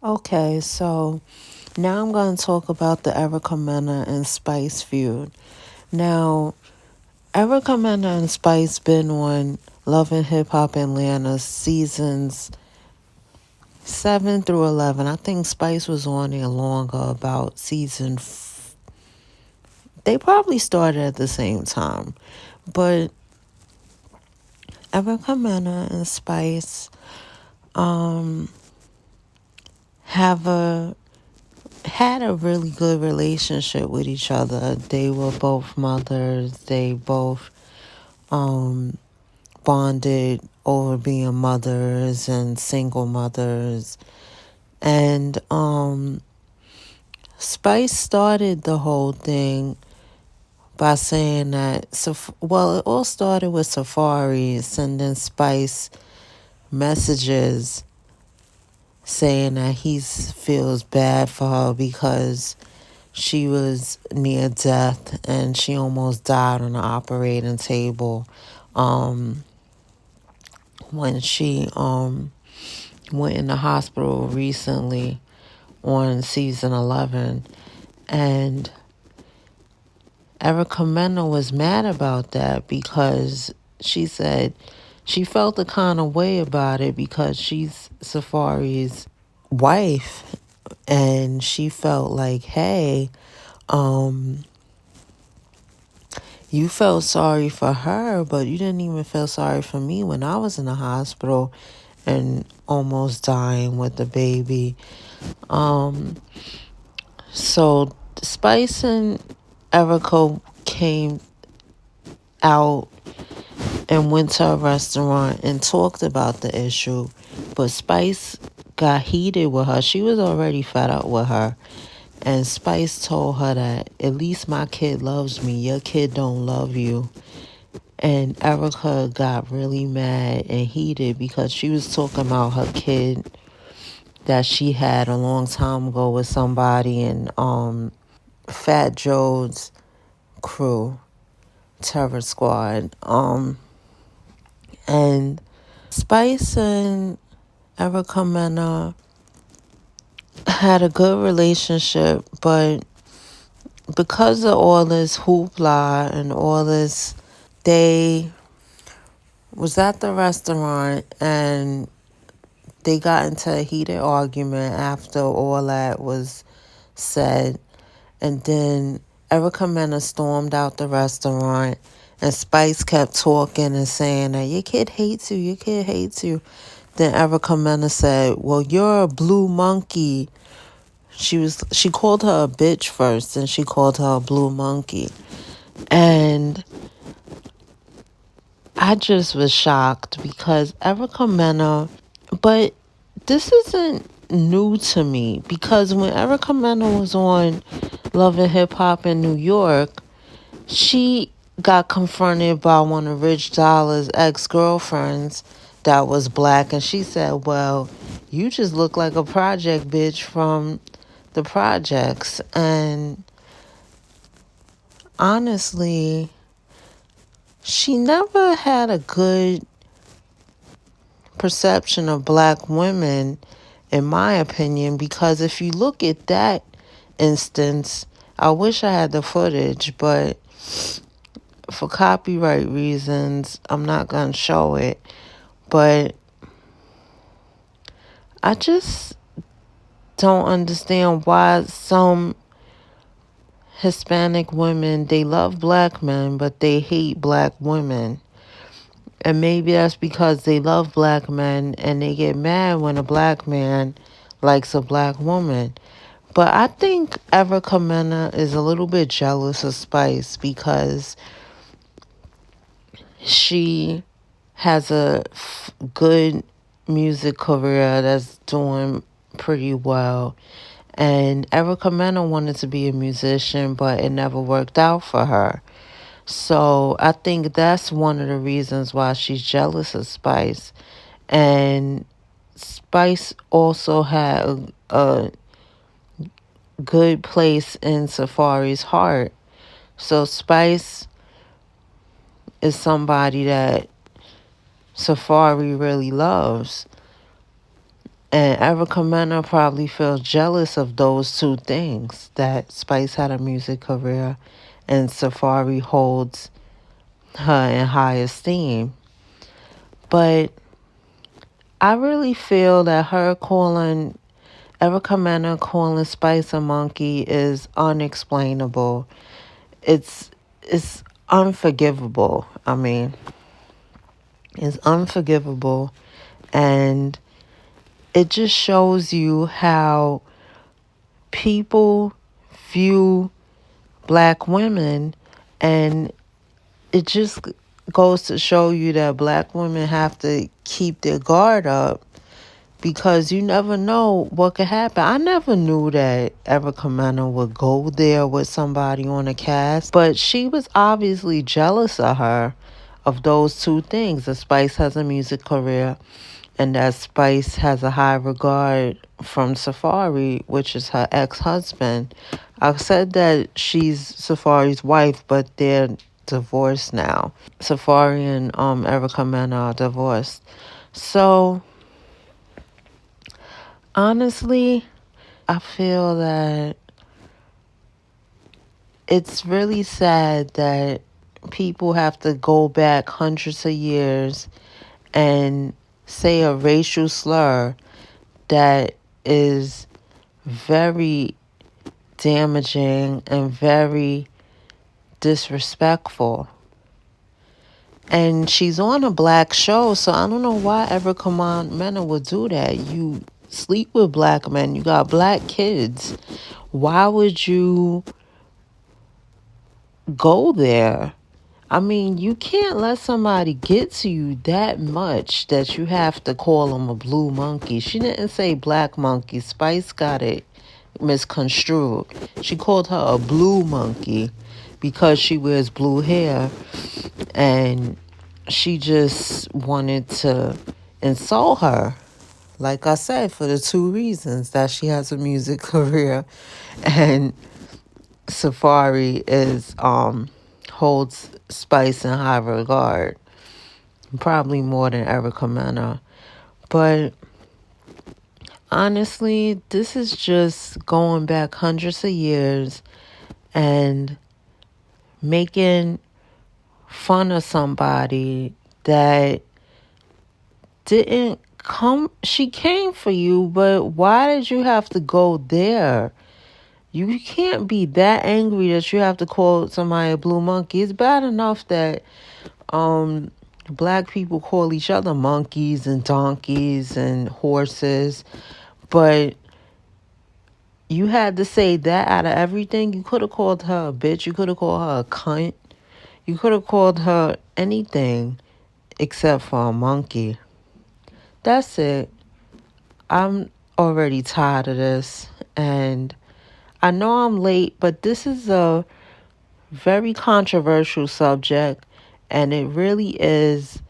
Okay, so now I'm going to talk about the Erica Mena and Spice feud. Now, Erica Mena and Spice been on Love and Hip Hop Atlanta seasons 7 through 11. I think Spice was on there longer, about they probably started at the same time. But Erica Mena and Spice um have a had a really good relationship with each other. They were both mothers. They both um bonded over being mothers and single mothers. And Spice started the whole thing by saying that, well, it all started with Safari sending Spice messages saying that he feels bad for her because she was near death and she almost died on the operating table when she went in the hospital recently on season 11. And Erica Mena was mad about that because she said she felt the kind of way about it because she's Safari's wife, and she felt like, hey, um, you felt sorry for her, but you didn't even feel sorry for me when I was in the hospital and almost dying with the baby. Um, so Spice and Erica came out and went to a restaurant and talked about the issue, but Spice got heated with her. She was already fed up with her. And Spice told her that at least my kid loves me. Your kid don't love you. And Erica got really mad and heated because she was talking about her kid that she had a long time ago with somebody in Fat Joe's crew, Terror Squad. And Spice and Erica Mena had a good relationship, but because of all this hoopla and all this, they was at the restaurant and they got into a heated argument after all that was said. And then Erica Mena stormed out the restaurant, and Spice kept talking and saying that your kid hates you, your kid hates you. Then Erica Mena said, well, you're a blue monkey. She called her a bitch first, and she called her a blue monkey. And I just was shocked because Erica Mena, but this isn't new to me because when Erica Mena was on Love and Hip Hop in New York, she got confronted by one of Rich Dollar's ex-girlfriends that was black, and she said, well, you just look like a project bitch from the projects. And honestly, she never had a good perception of black women, in my opinion, because if you look at that instance, I wish I had the footage, but for copyright reasons, I'm not going to show it. But I just don't understand why some Hispanic women, they love black men, but they hate black women. And maybe that's because they love black men and they get mad when a black man likes a black woman. But I think Erica Mena is a little bit jealous of Spice because she has a good music career that's doing pretty well. And Erica Mena wanted to be a musician, but it never worked out for her. So I think that's one of the reasons why she's jealous of Spice. And Spice also had a good place in Safari's heart. So Spice is somebody that Safari really loves. And Erica Mena probably feels jealous of those two things, that Spice had a music career and Safari holds her in high esteem. But I really feel that her calling, Erica Mena calling Spice a monkey is unexplainable. It's unforgivable. I mean, it's unforgivable, and it just shows you how people view black women, and it just goes to show you that black women have to keep their guard up, because you never know what could happen. I never knew that Erica Mena would go there with somebody on a cast, but she was obviously jealous of her, of those two things. That Spice has a music career and that Spice has a high regard from Safari, which is her ex-husband. I said that she's Safari's wife, but they're divorced now. Safari and Erica Mena are divorced. So honestly, I feel that it's really sad that people have to go back hundreds of years and say a racial slur that is very damaging and very disrespectful. And she's on a black show, so I don't know why Erica Mena would do that. You sleep with black men, you got black kids. Why would you go there? I mean, you can't let somebody get to you that much that you have to call them a blue monkey. She didn't say black monkey. Spice got it misconstrued. She called her a blue monkey because she wears blue hair, and she just wanted to insult her. Like I said, for the two reasons that she has a music career and Safari is holds Spice in high regard, probably more than Erica Mena. But honestly, this is just going back hundreds of years and making fun of somebody that didn't come. She came for you, but why did you have to go there? You can't be that angry that you have to call somebody a blue monkey. It's bad enough that black people call each other monkeys and donkeys and horses, but you had to say that out of everything. You could have called her a bitch. You could have called her a cunt. You could have called her anything except for a monkey. That's it. I'm already tired of this, and I know I'm late, but this is a very controversial subject, and it really is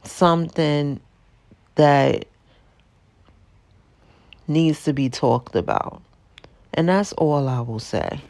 something that needs to be talked about. And that's all I will say.